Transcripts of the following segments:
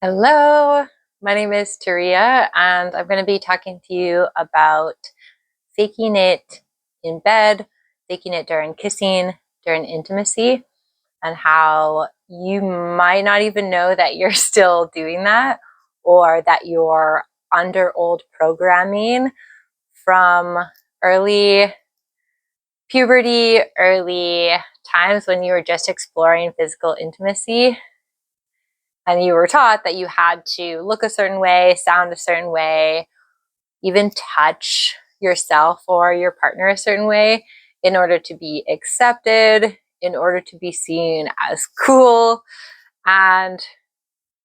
Hello, my name is Taria, and I'm going to be talking to you about faking it in bed, faking it during kissing, during intimacy, and how you might not even know that you're still doing that or that you're under old programming from early puberty, early times when you were just exploring physical intimacy and you were taught that you had to look a certain way, sound a certain way, even touch yourself or your partner a certain way in order to be accepted, in order to be seen as cool, and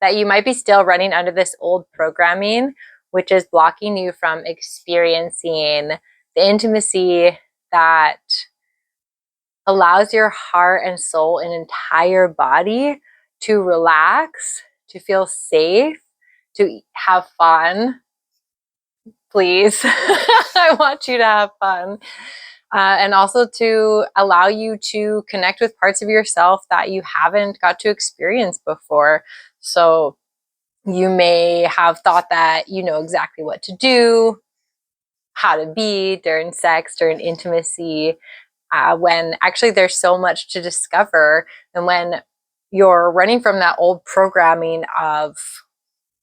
that you might be still running under this old programming, which is blocking you from experiencing the intimacy that allows your heart and soul and entire body to relax, to feel safe, to have fun. Please, I want you to have fun. And also to allow you to connect with parts of yourself that you haven't got to experience before. So you may have thought that you know exactly what to do, how to be during sex, during intimacy, when actually there's so much to discover. And when you're running from that old programming of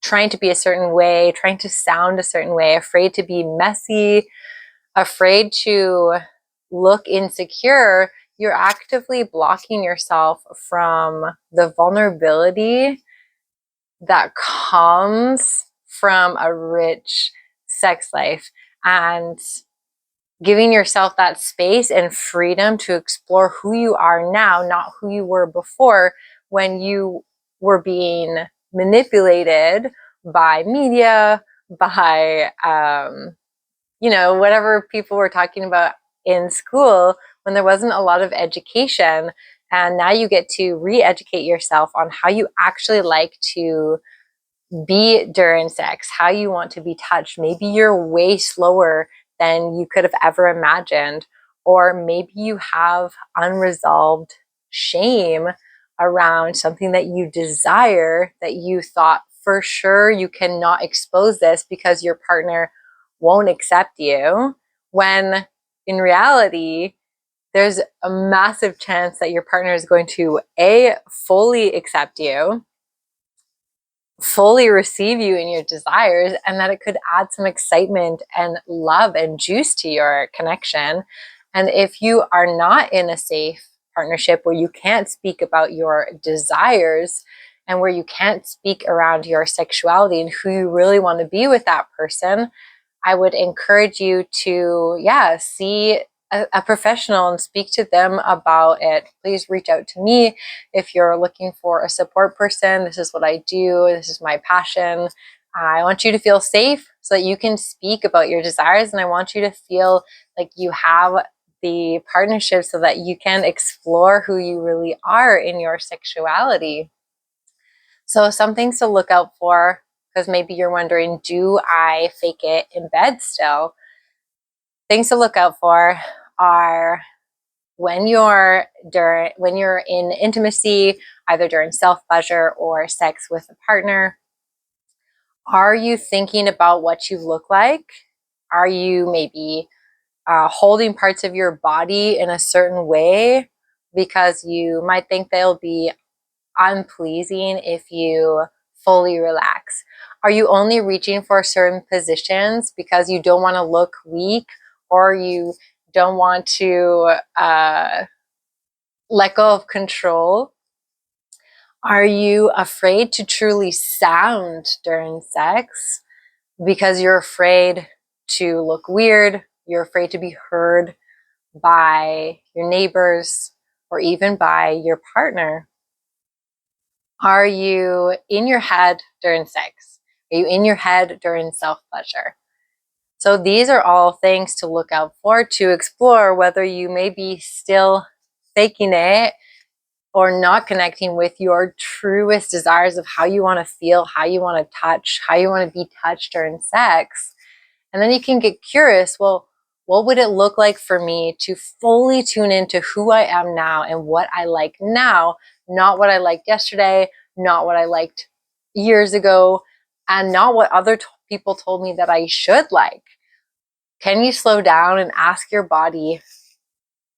trying to be a certain way, trying to sound a certain way, afraid to be messy, afraid to look insecure, you're actively blocking yourself from the vulnerability that comes from a rich sex life and giving yourself that space and freedom to explore who you are now, not who you were before when you were being manipulated by media, by, whatever people were talking about in school when there wasn't a lot of education. And now you get to re-educate yourself on how you actually like to be during sex, how you want to be touched. Maybe you're way slower than you could have ever imagined, or maybe you have unresolved shame around something that you desire that you thought for sure you cannot expose this because your partner won't accept you, when in reality there's a massive chance that your partner is going to fully accept you, fully receive you in your desires, and that it could add some excitement and love and juice to your connection. And if you are not in a safe partnership where you can't speak about your desires and where you can't speak around your sexuality and who you really want to be with that person, I would encourage you to, see a professional and speak to them about it. Please reach out to me if you're looking for a support person. This is what I do. This is my passion. I want you to feel safe so that you can speak about your desires. And I want you to feel like you have the partnership so that you can explore who you really are in your sexuality. So some things to look out for, because maybe you're wondering, do I fake it in bed still? Things to look out for are when you're in intimacy, either during self-pleasure or sex with a partner, are you thinking about what you look like? Are you maybe holding parts of your body in a certain way because you might think they'll be unpleasing if you fully relax? Are you only reaching for certain positions because you don't want to look weak, or you don't want to let go of control? Are you afraid to truly sound during sex because you're afraid to look weird? You're afraid to be heard by your neighbors or even by your partner? Are you in your head during sex? Are you in your head during self-pleasure? So these are all things to look out for, to explore whether you may be still faking it or not connecting with your truest desires of how you want to feel, how you want to touch, how you want to be touched during sex. And then you can get curious, well, what would it look like for me to fully tune into who I am now and what I like now, not what I liked yesterday, not what I liked years ago and not what other people told me that I should like? Can you slow down and ask your body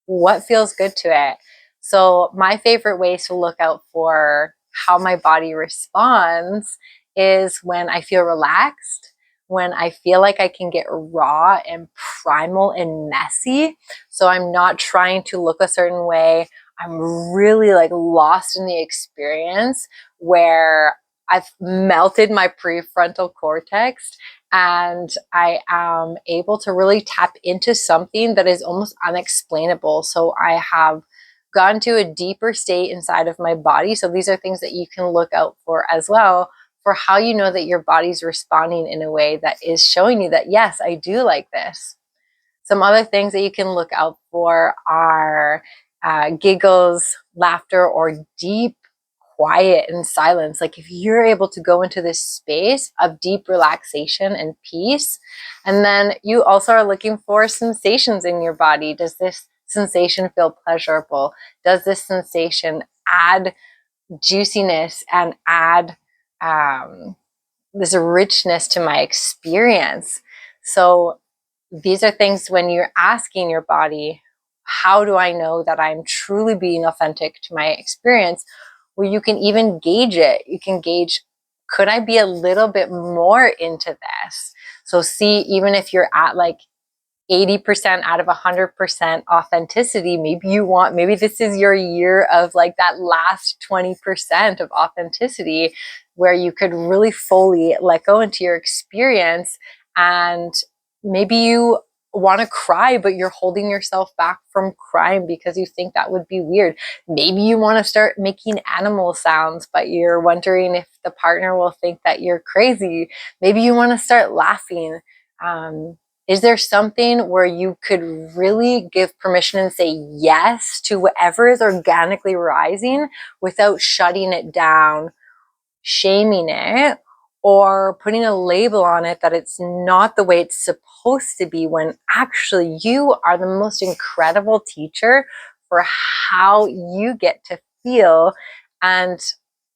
what feels good to it? So my favorite ways to look out for how my body responds is when I feel relaxed, when I feel like I can get raw and primal and messy. So I'm not trying to look a certain way. I'm really like lost in the experience where I've melted my prefrontal cortex and I am able to really tap into something that is almost unexplainable. So I have gone to a deeper state inside of my body. So these are things that you can look out for as well, for how you know that your body's responding in a way that is showing you that, yes, I do like this. Some other things that you can look out for are giggles, laughter, or deep quiet and silence. Like if you're able to go into this space of deep relaxation and peace, and then you also are looking for sensations in your body. Does this sensation feel pleasurable? Does this sensation add juiciness and add this richness to my experience? So these are things when you're asking your body, how do I know that I'm truly being authentic to my experience? Where you can even gauge it. You can gauge, could I be a little bit more into this? So see, even if you're at like 80% out of 100% authenticity, maybe this is your year of like that last 20% of authenticity where you could really fully let go into your experience. And maybe you want to cry, but you're holding yourself back from crying because you think that would be weird. Maybe you want to start making animal sounds, but you're wondering if the partner will think that you're crazy. Maybe you want to start laughing. Is there something where you could really give permission and say yes to whatever is organically rising without shutting it down, shaming it, or putting a label on it that it's not the way it's supposed to be, when actually you are the most incredible teacher for how you get to feel? And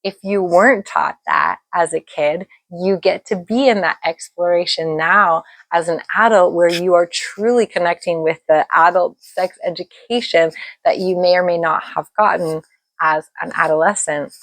if you weren't taught that as a kid, you get to be in that exploration now as an adult, where you are truly connecting with the adult sex education that you may or may not have gotten as an adolescent.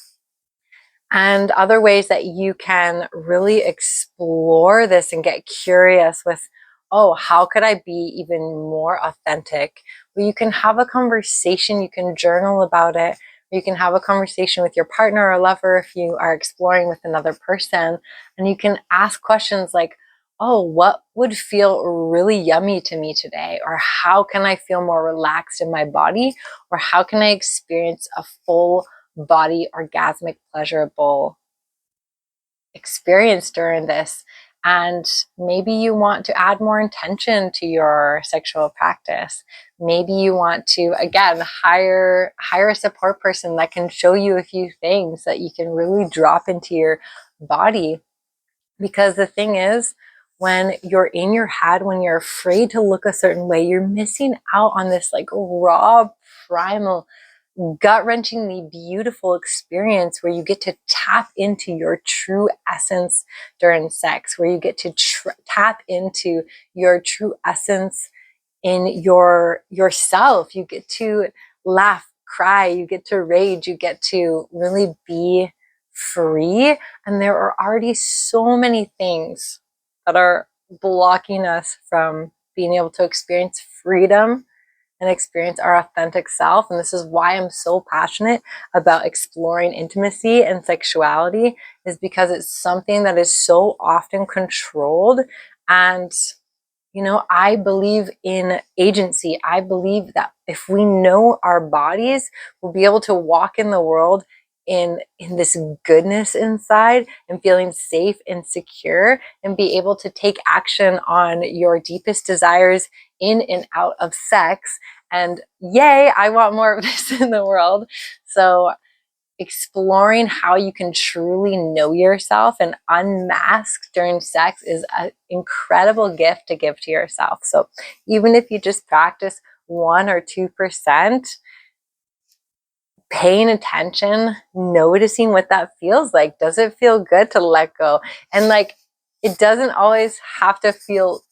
And other ways that you can really explore this and get curious with, oh, how could I be even more authentic? Well, you can have a conversation, you can journal about it, you can have a conversation with your partner or lover if you are exploring with another person, and you can ask questions like, oh, what would feel really yummy to me today? Or how can I feel more relaxed in my body? Or how can I experience a full body orgasmic pleasurable experience during this? And maybe you want to add more intention to your sexual practice. Maybe you want to, again, hire a support person that can show you a few things that you can really drop into your body. Because the thing is, when you're in your head, when you're afraid to look a certain way, you're missing out on this like raw, primal, gut-wrenchingly beautiful experience where you get to tap into your true essence during sex, where you get to tap into your true essence in yourself. You get to laugh, cry, you get to rage, you get to really be free. And there are already so many things that are blocking us from being able to experience freedom and experience our authentic self. And this is why I'm so passionate about exploring intimacy and sexuality, is because it's something that is so often controlled. And I believe in agency. I believe that if we know our bodies, we'll be able to walk in the world in this goodness inside and feeling safe and secure, and be able to take action on your deepest desires in and out of sex. And yay, I want more of this in the world. So exploring how you can truly know yourself and unmask during sex is an incredible gift to give to yourself. So even if you just practice 1 or 2%, paying attention, noticing what that feels like. Does it feel good to let go? And like, it doesn't always have to feel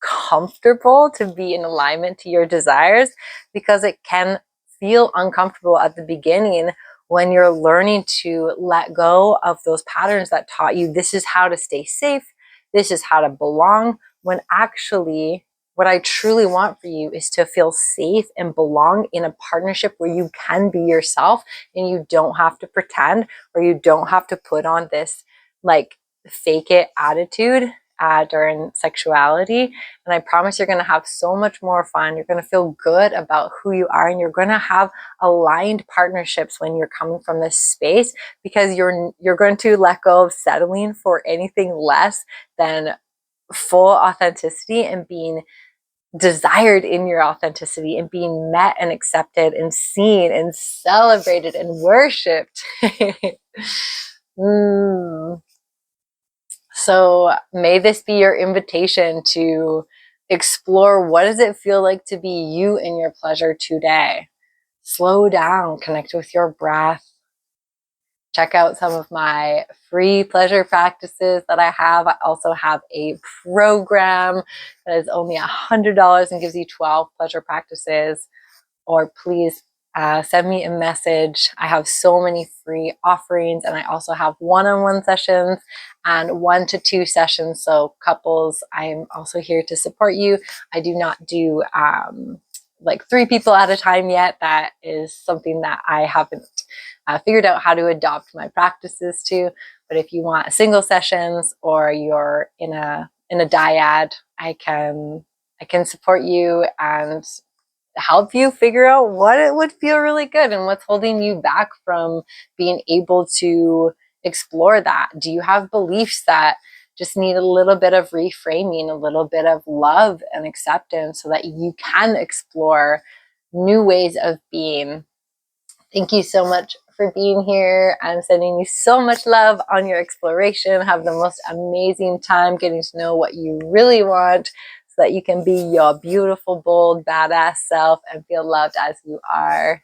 comfortable to be in alignment to your desires, because it can feel uncomfortable at the beginning when you're learning to let go of those patterns that taught you this is how to stay safe, this is how to belong, when actually what I truly want for you is to feel safe and belong in a partnership where you can be yourself and you don't have to pretend, or you don't have to put on this like fake it attitude during sexuality. And I promise you're going to have so much more fun. You're going to feel good about who you are, and you're going to have aligned partnerships when you're coming from this space, because you're going to let go of settling for anything less than full authenticity and being desired in your authenticity and being met and accepted and seen and celebrated and worshipped. So may this be your invitation to explore, what does it feel like to be you in your pleasure today? Slow down, connect with your breath. Check out some of my free pleasure practices that I have. I also have a program that is only $100 and gives you 12 pleasure practices. Or please send me a message. I have so many free offerings, and I also have one-on-one sessions and 1 to 2 sessions. So couples, I'm also here to support you. I do not do like 3 people at a time yet. That is something that I haven't figured out how to adopt my practices to. But if you want single sessions, or you're in a dyad, I can support you and help you figure out what it would feel really good and what's holding you back from being able to explore that. Do you have beliefs that just need a little bit of reframing, a little bit of love and acceptance, so that you can explore new ways of being? Thank you so much for being here. I'm sending you so much love on your exploration. Have the most amazing time getting to know what you really want, so that you can be your beautiful, bold, badass self and feel loved as you are.